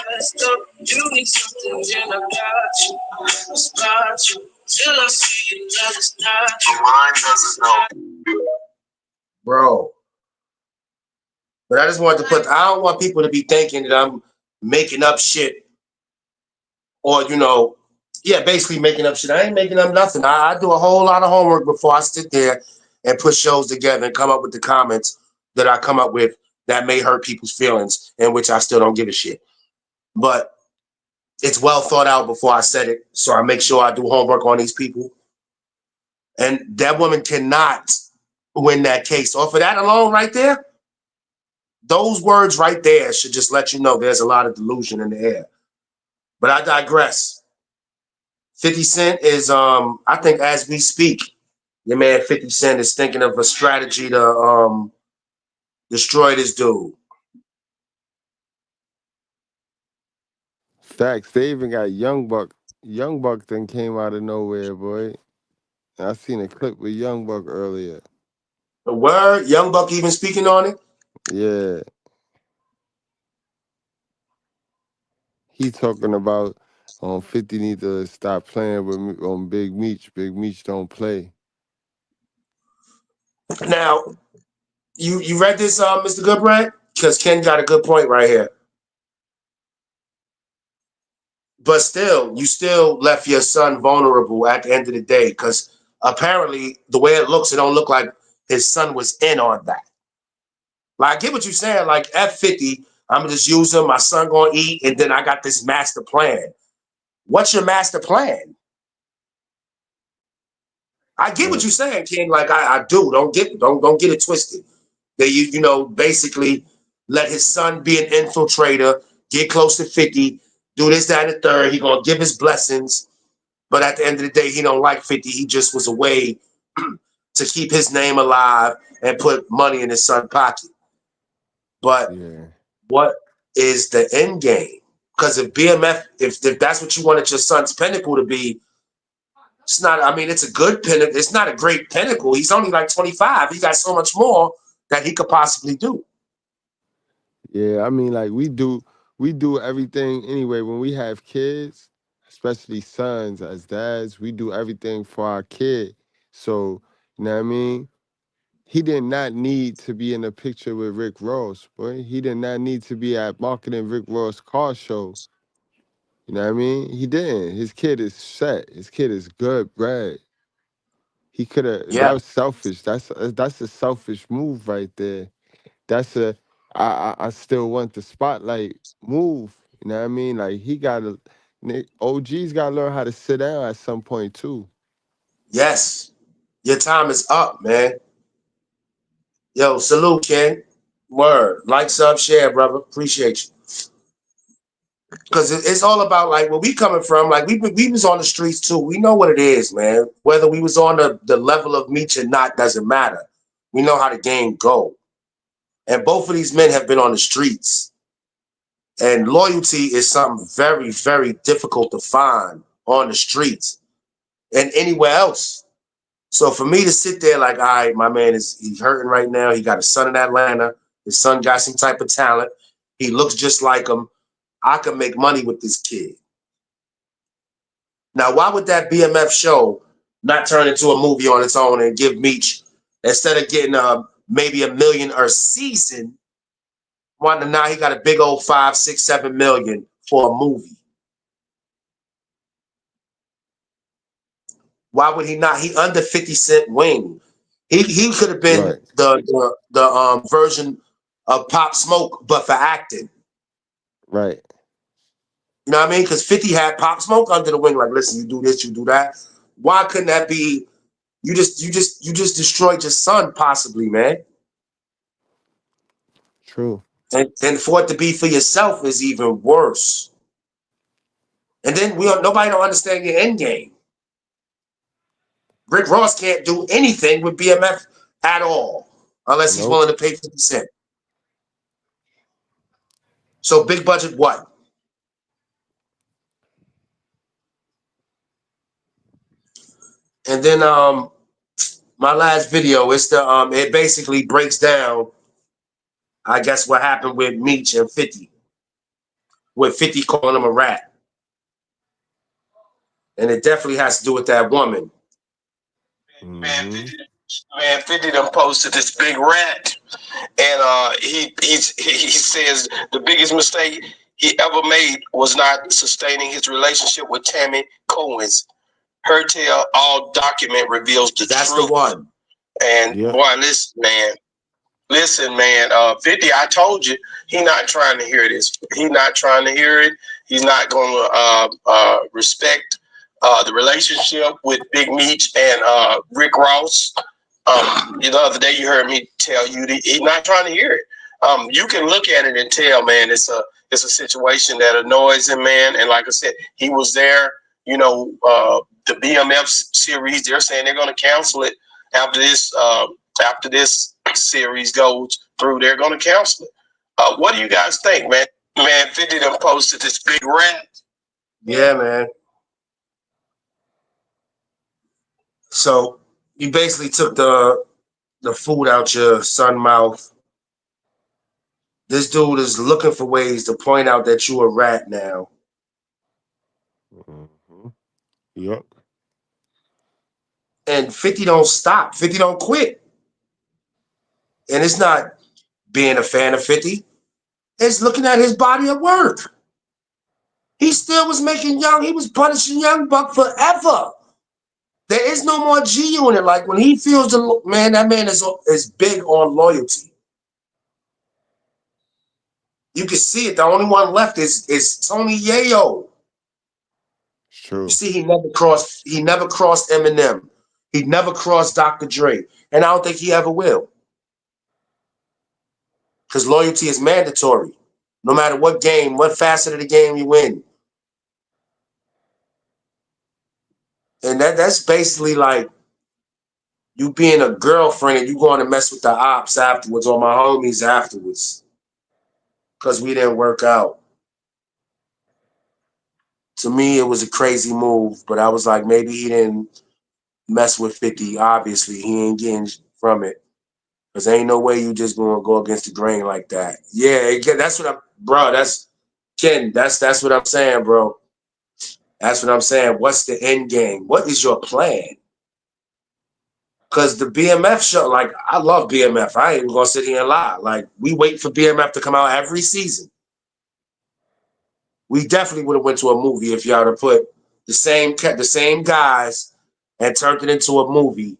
You need something, then I got you. It's got you. Till I see it, that it's not you. Mine doesn't know. Bro. But I just wanted to I don't want people to be thinking that I'm making up shit or, you know, yeah, basically making up shit. I ain't making up nothing. I do a whole lot of homework before I sit there and put shows together and come up with the comments that I come up with that may hurt people's feelings, in which I still don't give a shit. But It's well thought out before I said it, so I make sure I do homework on these people. And that woman cannot win that case. Off of that alone right there, those words right there should just let you know there's a lot of delusion in the air. But I digress. 50 Cent is, I think as we speak, your man 50 Cent is thinking of a strategy to destroy this dude. Facts. They even got Young Buck. Young Buck then came out of nowhere, boy. I seen a clip with Young Buck earlier. The word, Young Buck even speaking on it. Yeah. He talking about 50 need to stop playing with me on Big Meech. Big Meech don't play. Now, you read this, Mr. Goodbrand? Because Ken got a good point right here. But still, you still left your son vulnerable at the end of the day, because apparently the way it looks, it don't look like his son was in on that. Like, I get what you're saying. Like, F50, I'm gonna just use him. My son gonna eat, and then I got this master plan. What's your master plan? I get what Right. you're saying, King. Like, I do. Don't get it twisted. That you know basically let his son be an infiltrator, get close to 50, do this, that, and the third. He gonna give his blessings, but at the end of the day, he don't like 50. He just was a way to keep his name alive and put money in his son's pocket. But Yeah. what is the end game? Because if BMF, if that's what you wanted your son's pinnacle to be, it's not. I mean, it's a good pinnacle. It's not a great pinnacle. He's only like 25. He got so much more that he could possibly do. Yeah. I mean, like we do everything anyway. When we have kids, especially sons as dads, we do everything for our kid. So, you know what I mean? He did not need to be in a picture with Rick Ross, boy. He did not need to be at marketing Rick Ross car show. You know what I mean? He didn't. His kid is set. His kid is good, bred. He could have. Yeah. That was selfish. That's a selfish move right there. That's a. I still want the spotlight move. You know what I mean? Like he got to. OG's got to learn how to sit down at some point too. Yes. Your time is up, man. Yo, salute, Ken. Word. Like, sub, share, brother. Appreciate you. Because it's all about like where we coming from. Like we was on the streets too. We know what it is, man. Whether we was on the level of Meech or not doesn't matter. We know how the game go. And both of these men have been on the streets. And loyalty is something very, very difficult to find on the streets and anywhere else. So for me to sit there like, all right, my man he's hurting right now. He got a son in Atlanta. His son got some type of talent. He looks just like him. I can make money with this kid. Now, why would that BMF show not turn into a movie on its own and give Meech, instead of getting maybe $1 million a season, now he got a big old 5, 6, 7 million for a movie? Why would he not? He under 50 Cent wing. He could have been Right. the version of Pop Smoke, but for acting. Right. You know what I mean? Because 50 had Pop Smoke under the wing. Like, listen, you do this, you do that. Why couldn't that be? You just destroyed your son, possibly, man. True. And for it to be for yourself is even worse. And then nobody don't understand your end game. Rick Ross can't do anything with BMF at all unless he's Nope. willing to pay 50 Cent. So big budget what? And then my last video, it's the it basically breaks down, I guess, what happened with Meech and 50. With 50 calling him a rat. And it definitely has to do with that woman. Man, Mm-hmm. 50 done posted this big rant, and he says the biggest mistake he ever made was not sustaining his relationship with Tammy Cohen's. Her tell all document reveals the That's truth. the one. And Yep. boy, listen, man. 50, I told you, he not trying to hear this. He not trying to hear it. He's not going to respect the relationship with Big Meech and Rick Ross. The other day you heard me tell you that he's not trying to hear it. You can look at it and tell, man, it's a situation that annoys him, man. And like I said, he was there. The BMF series, they're saying they're going to cancel it after this series goes through. They're going to cancel it. What do you guys think, man? Man, 50 done posted this big rant. Yeah, man. So you basically took the food out your son's mouth. This dude is looking for ways to point out that you a rat now. Mm-hmm. Yep. And 50 don't stop. 50 don't quit. And it's not being a fan of 50. It's looking at his body of work. He still was making he was punishing Young Buck forever. There is no more G Unit. Like when he feels that man is big on loyalty. You can see it. The only one left is Tony Yayo. It's true. You see, he never crossed Eminem. He never crossed Dr. Dre. And I don't think he ever will. Because loyalty is mandatory. No matter what game, what facet of the game you win. And that's basically like you being a girlfriend and you going to mess with the ops afterwards or my homies afterwards. Because we didn't work out. To me, it was a crazy move, but I was like, maybe he didn't mess with 50. Obviously, he ain't getting from it. Because ain't no way you just going to go against the grain like that. Yeah, that's what that's Ken, that's what I'm saying, bro. That's what I'm saying. What's the end game? What is your plan? Because the BMF show, like, I love BMF. I ain't even going to sit here and lie. Like, we wait for BMF to come out every season. We definitely would have went to a movie if y'all had put the same guys and turned it into a movie.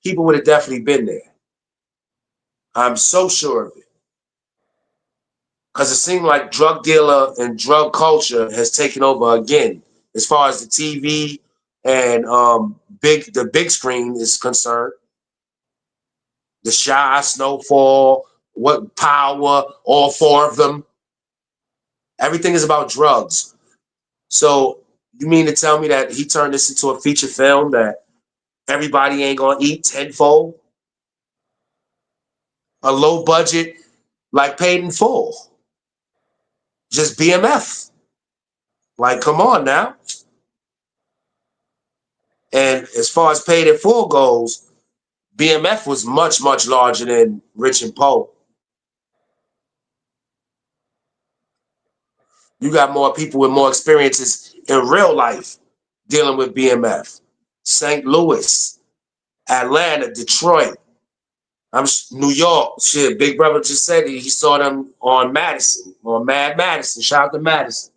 People would have definitely been there. I'm so sure of it. Because it seemed like drug dealer and drug culture has taken over again, as far as the TV and the big screen is concerned. The Shy, Snowfall, What Power, all four of them. Everything is about drugs. So you mean to tell me that he turned this into a feature film that everybody ain't gonna eat tenfold? A low budget, like Paid in Full. Just BMF. Like, come on now. And as far as Paid in Full goes, BMF was much, much larger than Rich and Poe. You got more people with more experiences in real life dealing with BMF. St. Louis, Atlanta, Detroit, New York. Shit, Big Brother just said he saw them on Madison, on Mad Madison. Shout out to Madison.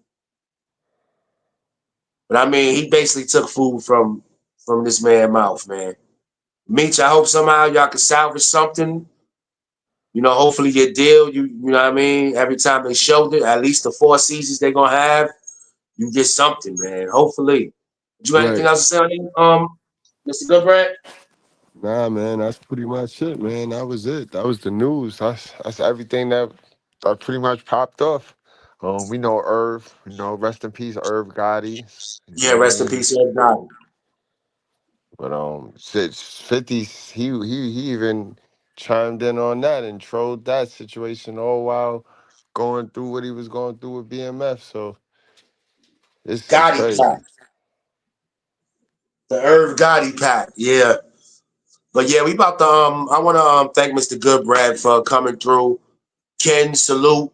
But I mean, he basically took food from this man's mouth, man. Meech, I hope somehow y'all can salvage something. Hopefully your deal, you know what I mean? Every time they showed it, at least the 4 seasons they're gonna have, you get something, man. Hopefully. Do you have anything Right. else to say on it, Mr. Goodbread? Nah, man, that's pretty much it, man. That was it. That was the news. That's everything that pretty much popped off. We know Irv. Rest in peace, Irv Gotti. You know Yeah, what I rest in mean? peace, everybody. But shit, 50. He even chimed in on that and trolled that situation all while going through what he was going through with BMF. So it's Gotti crazy. Pack. The Irv Gotti Pack. Yeah. But yeah, we about to I wanna thank Mr. Goodbrad for coming through. Ken, salute.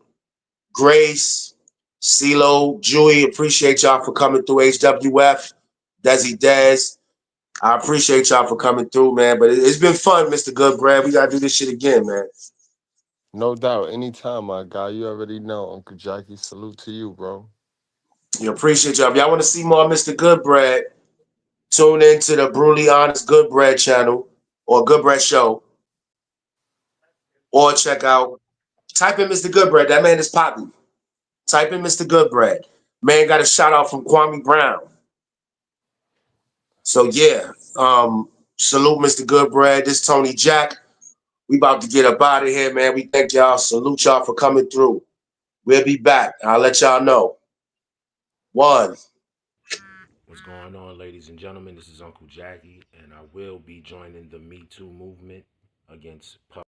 Grace, CeeLo, Julie, appreciate y'all for coming through. HWF, Desi Dez. I appreciate y'all for coming through, man. But it's been fun, Mr. Goodbrad. We gotta do this shit again, man. No doubt. Anytime, my guy. You already know, Uncle Jackie. Salute to you, bro. You appreciate y'all. If y'all want to see more Mr. Goodbrad, tune into the Brutally Honest Goodbread channel or Goodbread Show, or check out. Type in Mr. Goodbread. That man is popping. Type in Mr. Goodbread. Man got a shout out from Kwame Brown. So yeah, salute Mr. Goodbread. This Tony Jack. We about to get up out of here, man. We thank y'all. Salute y'all for coming through. We'll be back. I'll let y'all know. One. What's going on, ladies and gentlemen? This is Uncle Jackie, and I will be joining the Me Too movement against public.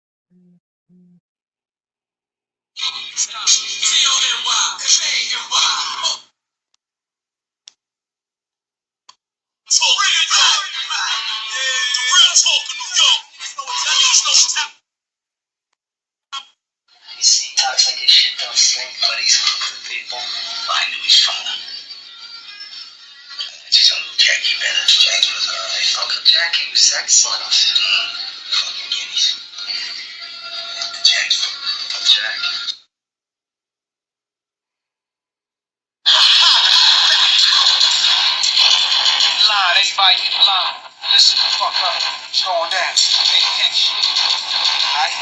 You see, talks like his shit don't stink, but he's good people. I knew he's fine. Just Uncle Jackie better. Jackie was alright. Uncle Jackie was excellent. Fucking guineas. Uncle Jackie. Uncle Jack. Line, everybody get the line. Listen the fuck up. It's going down. Pay attention. Alright?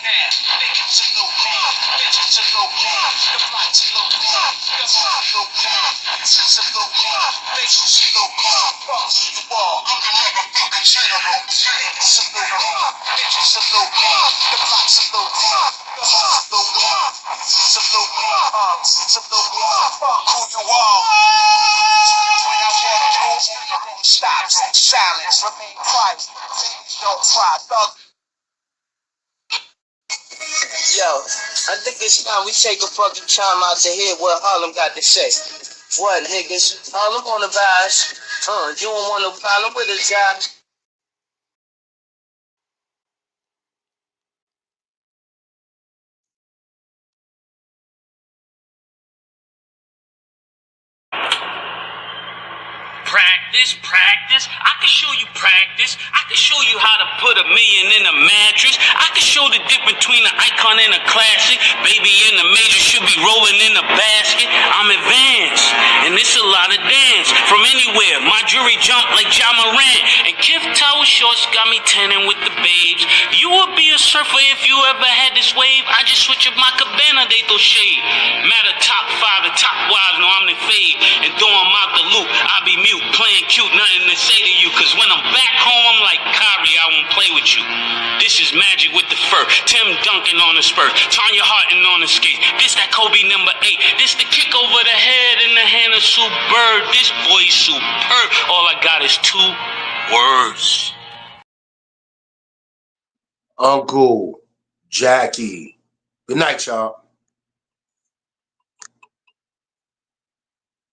Niggas in the wind, bitches in the wind, the blocks in the wind, the sun in the wind, bitches in the wind, bitches in the wind, fuck you all, I'm the motherfucking general. Niggas in the wind, bitches in the wind, the blocks in the wind, the sun in the wind, bitches in the wind, bitches in the wind, fuck who you are. When I walk through, stop, silence, remain quiet, don't try, thug. Yo, I think it's time we take a fucking time out to hear what Harlem got to say. What, niggas? Harlem on the vibes. You don't want no problem with us, guys. Practice. I can show you practice. I can show you how to put $1 million in a mattress. I can show the difference between an icon and a classic. Baby in the major should be rolling in a basket. I'm advanced, and it's a lot of dance. From anywhere, my jewelry jump like Ja Morant. And Kif Tower shorts got me tanning with the babes. You would be a surfer if you ever had this wave. I just switch up my cabana, they throw shade. Matter top 5 and top wives, no I'm the fade. And throw them out the loop, I be mute, playing cute, nothing to say to you. Cause when I'm back home, I'm like Kyrie, I won't play with you. This is magic with the fur. Tim Duncan on the spur. Tanya Harton on the skate. This that Kobe number 8. This the kick over the head in the hand of Sue Bird. This boy's superb. All I got is 2 words. Uncle Jackie. Good night, y'all.